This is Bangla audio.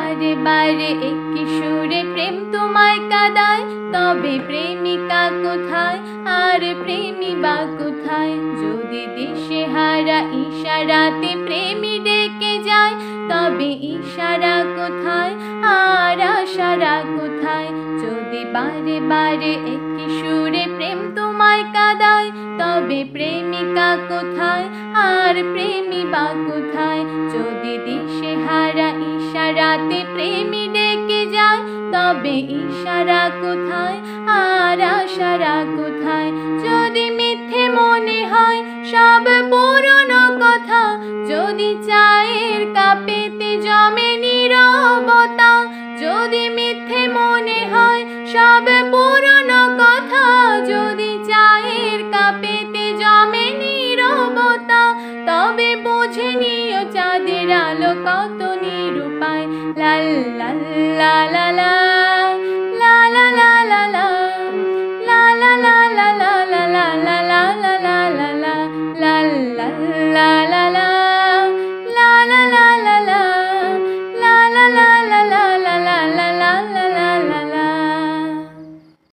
বারে বারে একই সুরে প্রেম তোমায় কাঁদায়, তবে প্রেমিকা কোথায় আর প্রেমী বা কোথায়? যদি দিশেহারা ইশারাতে প্রেমী ডেকে যায়, তবে ইশারা কোথায় আর আশারা কোথায়? যদি বারে বারে একই সুরে প্রেম তোমায় কাঁদায়, তবে প্রেমিকা কোথায় আর প্রেমী বা কোথায়? যদি দিশেহারা ইশারাতে প্রেমী ডেকে যায়, তবে ইশারা কোথায় আর আশারা কোথায়? যদি মিথ্যে মনে হয় সব পুরনো কথা, যদি চায়ের কাপেতে জমে নীরবতা, যদি মিথ্যে মনে হয় সব পুরনো কথা, যদি চায়ের কাপেতে জমে নীরবতা, তবে বুঝে নিও চাঁদের আলো কত নিরূপায়। লা লা লা লা লা।